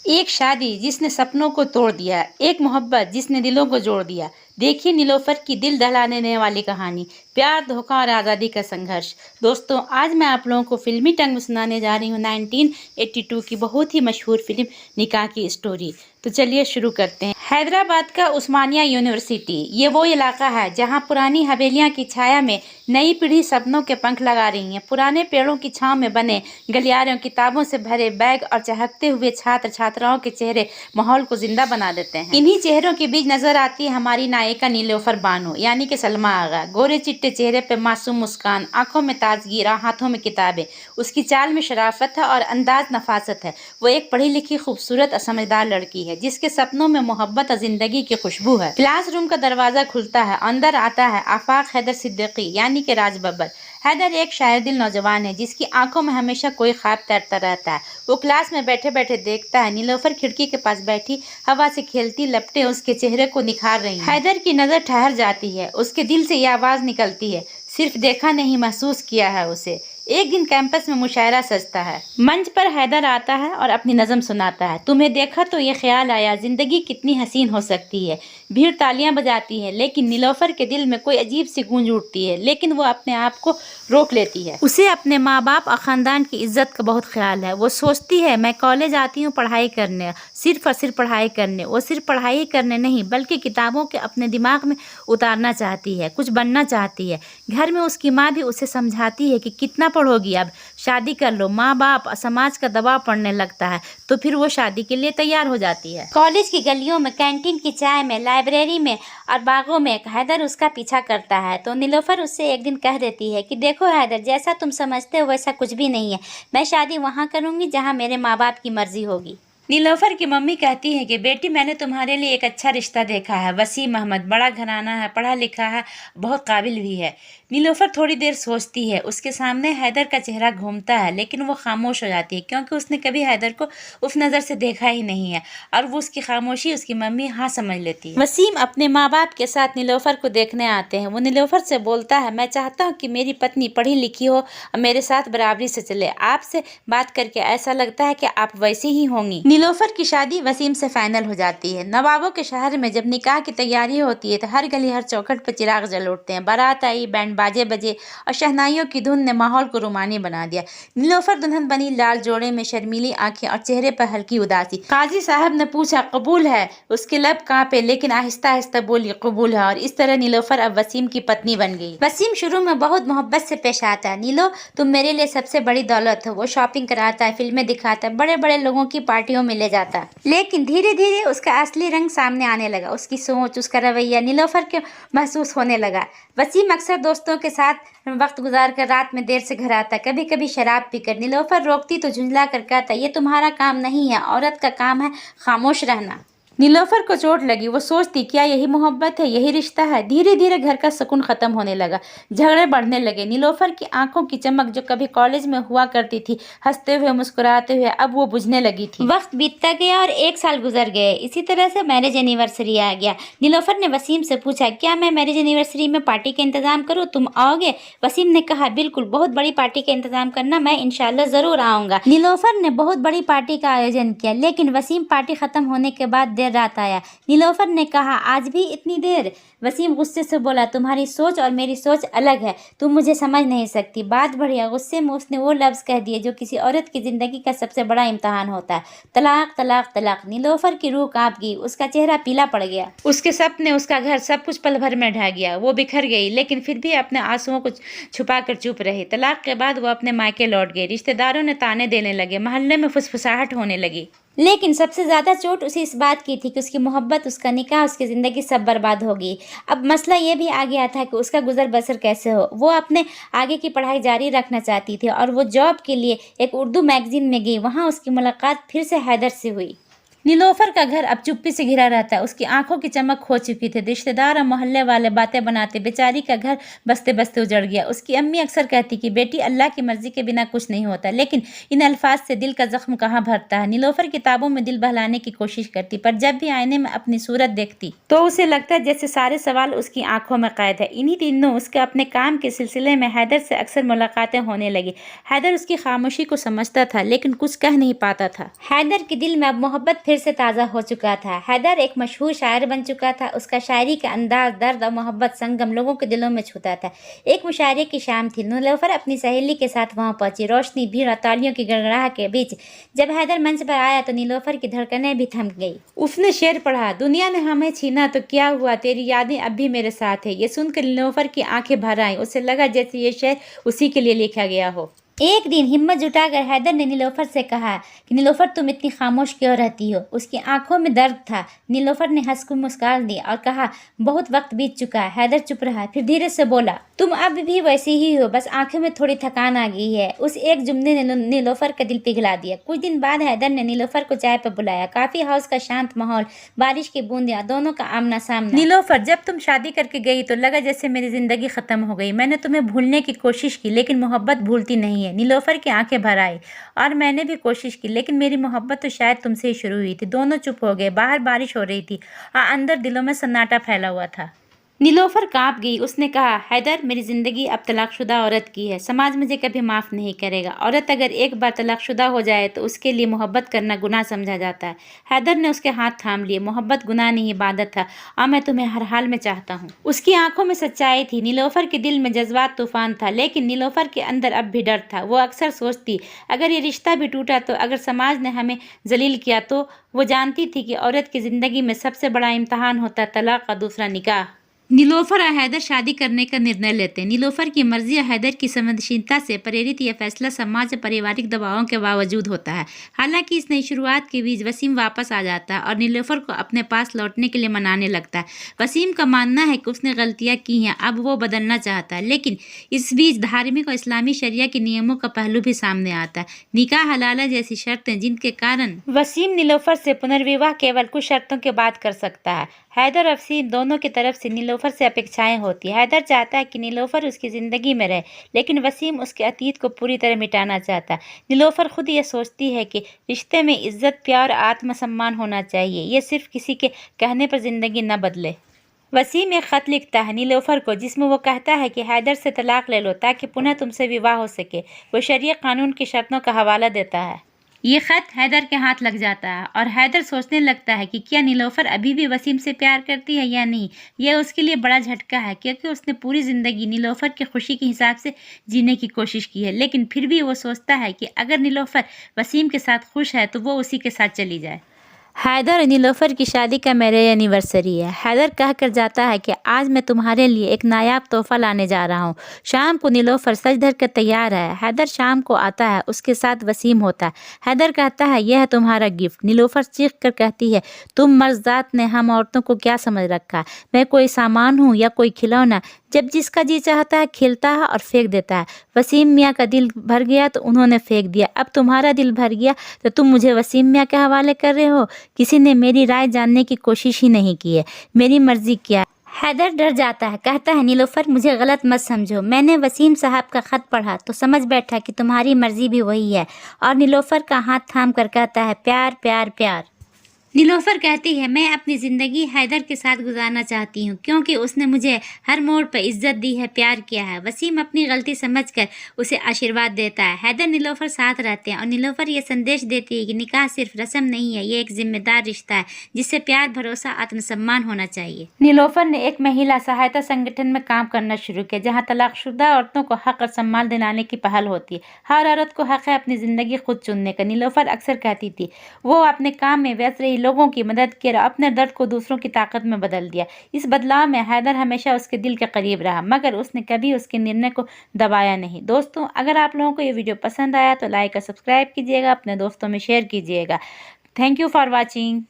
ایک شادی جس نے سپنوں کو توڑ دیا، ایک محبت جس نے دلوں کو جوڑ دیا۔ دیکھیے نیلوفر کی دل دہلانے والی کہانی، پیار، دھوکہ اور آزادی کا سنگھرش۔ دوستوں، آج میں آپ لوگوں کو فلمی ٹنگ میں سنانے جا رہی ہوں 1982 کی بہت ہی مشہور فلم نکاح کی اسٹوری۔ تو چلیے شروع کرتے ہیں۔ حیدرآباد کا عثمانیہ یونیورسٹی، یہ وہ علاقہ ہے جہاں پرانی حویلیاں کی چھایا میں نئی پیڑھی سپنوں کے پنکھ لگا رہی ہے۔ پرانے پیڑوں کی چھاؤں میں بنے گلیاروں، کتابوں سے بھرے بیگ اور چہکتے ہوئے چھاتر چھاتراؤں کے چہرے ماحول کو زندہ بنا دیتے ہیں۔ انہی چہروں کے بیچ نظر آتی ہے ہماری نائکا نیلوفر بانو یعنی کہ سلمیٰ آغا۔ گورے چٹے چہرے پہ معصوم مسکان، آنکھوں میں تازگی، ہاتھوں میں کتابیں۔ اس کی چال میں شرافت ہے اور انداز نفاست ہے۔ وہ ایک پڑھی لکھی، خوبصورت اور سمجھدار لڑکی ہے جس کے سپنوں میں محبت اور زندگی کی خوشبو ہے۔ کلاس روم کا دروازہ کھلتا ہے، اندر آتا ہے آفاق حیدر صدیقی یعنی کہ راج ببر۔ حیدر ایک شاعر دل نوجوان ہے جس کی آنکھوں میں ہمیشہ کوئی خواب تیرتا رہتا ہے۔ وہ کلاس میں بیٹھے بیٹھے دیکھتا ہے نیلوفر کھڑکی کے پاس بیٹھی ہوا سے کھیلتی لپٹیں اس کے چہرے کو نکھار رہی ہیں۔ حیدر کی نظر ٹھہر جاتی ہے، اس کے دل سے یہ آواز نکلتی ہے، صرف دیکھا نہیں محسوس کیا ہے اسے۔ ایک دن کیمپس میں مشاعرہ سجتا ہے۔ منچ پر حیدر آتا ہے اور اپنی نظم سناتا ہے۔ تمہیں دیکھا تو یہ خیال آیا زندگی کتنی حسین ہو سکتی ہے۔ بھیڑ تالیاں بجاتی ہے لیکن نیلوفر کے دل میں کوئی عجیب سی گونج اٹھتی ہے، لیکن وہ اپنے آپ کو روک لیتی ہے۔ اسے اپنے ماں باپ اور خاندان کی عزت کا بہت خیال ہے۔ وہ سوچتی ہے میں کالج آتی ہوں پڑھائی کرنے، صرف اور صرف پڑھائی کرنے۔ وہ صرف پڑھائی کرنے نہیں بلکہ کتابوں کے اپنے دماغ میں اتارنا چاہتی ہے، کچھ بننا چاہتی ہے۔ گھر میں اس کی ماں بھی اسے سمجھاتی ہے کہ کتنا پڑھو گی، اب شادی کر لو۔ ماں باپ اور سماج کا دباؤ پڑنے لگتا ہے تو پھر وہ شادی کے لیے تیار ہو جاتی ہے۔ کالج کی گلیوں میں، کینٹین کی چائے میں، لائبریری میں اور باغوں میں حیدر اس کا پیچھا کرتا ہے تو نیلوفر اس سے ایک دن کہہ دیتی ہے کہ دیکھو حیدر، جیسا تم سمجھتے ہو ویسا کچھ بھی نہیں ہے۔ میں شادی وہاں کروں گی جہاں میرے ماں باپ کی مرضی ہوگی۔ نیلوفر کی ممی کہتی ہے کہ بیٹی میں نے تمہارے لیے ایک اچھا رشتہ دیکھا ہے، وسیم احمد، بڑا گھرانہ ہے، پڑھا لکھا ہے، بہت قابل بھی ہے۔ نیلوفر تھوڑی دیر سوچتی ہے، اس کے سامنے حیدر کا چہرہ گھومتا ہے لیکن وہ خاموش ہو جاتی ہے کیونکہ اس نے کبھی حیدر کو اس نظر سے دیکھا ہی نہیں ہے اور وہ اس کی خاموشی اس کی ممی ہاں سمجھ لیتی ہے۔ وسیم اپنے ماں باپ کے ساتھ نیلوفر کو دیکھنے آتے ہیں۔ وہ نیلوفر سے بولتا ہے میں چاہتا ہوں کہ میری پتنی پڑھی لکھی ہو اور میرے ساتھ برابری سے چلے۔ آپ سے بات کر کے ایسا لگتا ہے کہ آپ ویسی ہی ہوں گی۔ نیلوفر کی شادی وسیم سے فائنل ہو جاتی ہے۔ نوابوں کے شہر میں جب نکاح کی تیاری ہوتی ہے تو ہر گلی ہر چوکھٹ پہ چراغ جل اٹھتے ہیں، بارات آئی، بینڈ باجے بجے اور شہنائیوں کی دھن نے ماحول کو رومانی بنا دیا۔ نیلوفر دلہن بنی، لال جوڑے میں، شرمیلی آنکھیں اور چہرے پر ہلکی اداسی۔ قاضی صاحب نے پوچھا قبول ہے؟ اس کے لب کانپے لیکن آہستہ آہستہ بولی قبول ہے، اور اس طرح نیلوفر اب وسیم کی پتنی بن گئی۔ وسیم شروع میں بہت محبت سے پیش آتا ہے، نیلو تم میرے لیے سب سے بڑی دولت ہو۔ وہ شاپنگ کراتا ہے، فلمیں دکھاتا ہے، بڑے بڑے لوگوں کی پارٹیوں میں لے جاتا ہے۔ لیکن دھیرے دھیرے اس کا اصلی رنگ سامنے آنے لگا، اس کی سوچ، اس کا رویہ نیلوفر کے محسوس ہونے لگا۔ وسیم اکثر دوستوں کے ساتھ وقت گزار کر رات میں دیر سے گھر آتا، کبھی کبھی شراب پی کر۔ نیلوفر روکتی تو جھنجلا کر کہتا یہ تمہارا کام نہیں ہے، عورت کا کام ہے خاموش رہنا۔ نیلوفر کو چوٹ لگی، وہ سوچتی کیا یہی محبت ہے، یہی رشتہ ہے؟ دھیرے دھیرے گھر کا سکون ختم ہونے لگا، جھگڑے بڑھنے لگے۔ نیلوفر کی آنکھوں کی چمک جو کبھی کالج میں ہوا کرتی تھی ہنستے ہوئے مسکراتے ہوئے، اب وہ بجھنے لگی تھی۔ وقت بیتتا گیا اور 1 سال گزر گئے، اسی طرح سے میرج اینیورسری آ گیا۔ نیلوفر نے وسیم سے پوچھا کیا میں میرج اینیورسری میں پارٹی کا انتظام کروں، تم آؤ گے؟ وسیم نے کہا بالکل، بہت بڑی پارٹی کا انتظام کرنا، میں انشاءاللہ ضرور آؤں گا۔ نیلوفر نے بہت بڑی پارٹی کا آیوجن کیا لیکن وسیم پارٹی ختم ہونے کے بعد دیر رات آیا۔ نیلوفر نے کہا آج بھی اتنی دیر؟ وسیم غصے سے بولا تمہاری سوچ اور میری سوچ الگ ہے، تم مجھے سمجھ نہیں سکتی۔ بات بڑھیا، غصے میں اس نے وہ لفظ کہہ دیے جو کسی عورت کی زندگی کا سب سے بڑا امتحان ہوتا ہے، طلاق طلاق طلاق۔ نیلوفر کی روح کانپ گئی، اس کا چہرہ پیلا پڑ گیا، اس کے سپنے، اس کا گھر، سب کچھ پل بھر میں ڈھہ گیا۔ وہ بکھر گئی لیکن پھر بھی اپنے آنسوؤں کو چھپا کر چپ رہی۔ طلاق کے بعد وہ اپنے مائکے لوٹ گئی، رشتہ داروں نے تانے دینے لگے، محلے میں فسفساہٹ ہونے لگی۔ لیکن سب سے زیادہ چوٹ اسے اس بات کی تھی کہ اس کی محبت، اس کا نکاح، اس کی زندگی سب برباد ہو گئی۔ اب مسئلہ یہ بھی آ گیا تھا کہ اس کا گزر بسر کیسے ہو۔ وہ اپنے آگے کی پڑھائی جاری رکھنا چاہتی تھی اور وہ جاب کے لیے ایک اردو میگزین میں گئی، وہاں اس کی ملاقات پھر سے حیدر سے ہوئی۔ नीलोफर का घर अब चुप्पी से घिरा रहता है। उसकी आंखों की चमक खो चुकी थी। रिश्तेदार और मोहल्ले वाले बातें बनाते, बेचारी का घर बसते बसते उजड़ गया। उसकी अम्मी अक्सर कहती कि बेटी, अल्लाह की मर्जी के बिना कुछ नहीं होता, लेकिन इन अल्फाज से दिल का जख्म कहाँ भरता है। नीलोफर किताबों में दिल बहलाने की कोशिश करती, पर जब भी आईने में अपनी सूरत देखती तो उसे लगता है जैसे सारे सवाल उसकी आंखों में कैद है। इन्हीं दिनों उसके अपने काम के सिलसिले में हैदर से अक्सर मुलाकातें होने लगी। हैदर उसकी खामोशी को समझता था, लेकिन कुछ कह नहीं पाता था। हैदर के दिल में अब मोहब्बत फिर से ताज़ा हो चुका था। हैदर एक मशहूर शायर बन चुका था। उसका शायरी का अंदाज दर्द और मोहब्बत संगम लोगों के दिलों में छूता था। एक मुशायरे की शाम थी। नीलोफर अपनी सहेली के साथ वहां पहुंची। रोशनी, भीड़ और तालियों की गड़गड़ाहट के बीच जब हैदर मंच पर आया तो नीलोफर की धड़कनें भी थम गई। उसने शेर पढ़ा, दुनिया ने हमें छीना तो क्या हुआ, तेरी यादें अब भी मेरे साथ है। ये सुनकर नीलोफर की आंखें भर आईं। उसे लगा जैसे ये शेर उसी के लिए लिखा गया हो। एक दिन हिम्मत जुटाकर हैदर ने नीलोफर से कहा कि नीलोफर, तुम इतनी खामोश क्यों रहती हो। उसकी आंखों में दर्द था। नीलोफर ने हंसकर मुस्कुरान दी और कहा, बहुत वक्त बीत चुका है। हैदर चुप रहा, फिर धीरे से बोला, तुम अब भी वैसी ही हो, बस आंखों में थोड़ी थकान आ गई है। उस एक जुमले ने नीलोफर का दिल पिघला दिया। कुछ दिन बाद हैदर ने नीलोफर को चाय पर बुलाया। काफी हाउस का शांत माहौल, बारिश की बूंदें, दोनों का आमना सामना। नीलोफर, जब तुम शादी करके गई तो लगा जैसे मेरी जिंदगी खत्म हो गई। मैंने तुम्हें भूलने की कोशिश की, लेकिन मोहब्बत भूलती नहीं है। नीलोफर की आंखें भर आई। और मैंने भी कोशिश की, लेकिन मेरी मोहब्बत तो शायद तुमसे ही शुरू हुई थी। दोनों चुप हो गए। बाहर बारिश हो रही थी और अंदर दिलों में सन्नाटा फैला हुआ था। नीलोफर कांप गई। उसने कहा, हैदर, मेरी जिंदगी अब तलाकशुदा औरत की है। समाज मुझे कभी माफ नहीं करेगा। औरत अगर एक बार तलाकशुदा हो जाए तो उसके लिए मोहब्बत करना गुनाह समझा जाता है। हैदर ने उसके हाथ थाम लिए। मोहब्बत गुनाह नहीं, इबादत था, और मैं तुम्हें हर हाल में चाहता हूँ। उसकी आंखों में सच्चाई थी। नीलोफर के दिल में जज्बात तूफान था, लेकिन नीलोफर के अंदर अब भी डर था। वो अक्सर सोचती, अगर ये रिश्ता भी टूटा तो, अगर समाज ने हमें जलील किया तो। वो जानती थी कि औरत की जिंदगी में सबसे बड़ा इम्तहान होता है तलाक और दूसरा निकाह। नीलोफर और हैदर शादी करने का निर्णय लेते हैं। नीलोफर की मर्जी और हैदर की संवेदनशीलता से प्रेरित यह फैसला समाज और पारिवारिक दबावों के बावजूद होता है। हालांकि इस नई शुरुआत के बीच वसीम वापस आ जाता है और नीलोफर को अपने पास लौटने के लिए मनाने लगता है। वसीम का मानना है कि उसने गलतियां की हैं, अब वो बदलना चाहता है, लेकिन इस बीच धार्मिक और इस्लामी शरिया के नियमों का पहलू भी सामने आता है। निकाह हलाला जैसी शर्तें, जिनके कारण वसीम नीलोफर से पुनर्विवाह केवल कुछ शर्तों के बाद कर सकता है। हैदर और वसीम दोनों की तरफ से नीलोफर से अपेक्षाएं होती है। हैदर चाहता है कि नीलोफर उसकी ज़िंदगी में रहे, लेकिन वसीम उसके अतीत को पूरी तरह मिटाना चाहता है। नीलोफर खुद ये सोचती है कि रिश्ते में इज्जत, प्यार और आत्मसम्मान होना चाहिए। ये सिर्फ किसी के कहने पर ज़िंदगी न बदले। वसीम एक खत लिखता है नीलोफर को, जिसमें वो कहता है कि हैदर से तलाक ले लो ताकि पुनः तुमसे विवाह हो सके। वो शरिया कानून की शर्तों का हवाला देता है। ये खत हैदर के हाथ लग जाता है और हैदर सोचने लगता है कि क्या नीलोफर अभी भी वसीम से प्यार करती है या नहीं। यह उसके लिए बड़ा झटका है, क्योंकि उसने पूरी ज़िंदगी नीलोफर की खुशी के हिसाब से जीने की कोशिश की है, लेकिन फिर भी वो सोचता है कि अगर नीलोफर वसीम के साथ खुश है तो वो उसी के साथ चली जाए। हैदर और नीलोफर की शादी का मैरिज एनिवर्सरी है। हैदर कह कर जाता है कि आज मैं तुम्हारे लिए एक नायाब तोहफा लाने जा रहा हूँ। शाम को नीलोफर सज धर कर तैयार है। हैदर शाम को आता है, उसके साथ वसीम होता है। हैदर कहता है, यह है तुम्हारा गिफ्ट। नीलोफर चीख कर कहती है, तुम मर्दात ने हम औरतों को क्या समझ रखा है? मैं कोई सामान हूँ या कोई खिलौना? जब जिसका जी चाहता है खेलता है और फेंक देता है। वसीम मियाँ का दिल भर गया तो उन्होंने फेंक दिया। अब तुम्हारा दिल भर गया तो तुम मुझे वसीम मियाँ के हवाले कर रहे हो। किसी ने मेरी राय जानने की कोशिश ही नहीं की है। मेरी मर्जी क्या है? हैदर डर जाता है, कहता है, नीलोफर, मुझे गलत मत समझो। मैंने वसीम साहब का खत पढ़ा तो समझ बैठा कि तुम्हारी मर्जी भी वही है। और नीलोफर का हाथ थाम कर कहता है, प्यार प्यार प्यार। नीलोफर कहती है, मैं अपनी ज़िंदगी हैदर के साथ गुजारना चाहती हूँ, क्योंकि उसने मुझे हर मोड़ पर इज्जत दी है, प्यार किया है। वसीम अपनी गलती समझकर उसे आशीर्वाद देता है। हैदर नीलोफर साथ रहते हैं और नीलोफर ये संदेश देती है कि निकाह सिर्फ रस्म नहीं है, ये एक जिम्मेदार रिश्ता है जिससे प्यार, भरोसा, आत्मसम्मान होना चाहिए। नीलोफर ने एक महिला सहायता संगठन में काम करना शुरू किया, जहाँ तलाकशुदा औरतों को हक और सम्मान दिलाने की पहल होती है। हर औरत को हक है अपनी ज़िंदगी खुद चुनने का। नीलोफर अक्सर कहती थी, वो अपने काम में व्यस्त रही, लोगों की मदद की और अपने दर्द को दूसरों की ताकत में बदल दिया। इस बदलाव में हैदर हमेशा उसके दिल के करीब रहा, मगर उसने कभी उसके निर्णय को दबाया नहीं। दोस्तों, अगर आप लोगों को ये वीडियो पसंद आया तो लाइक और सब्सक्राइब कीजिएगा, अपने दोस्तों में शेयर कीजिएगा। Thank you for watching.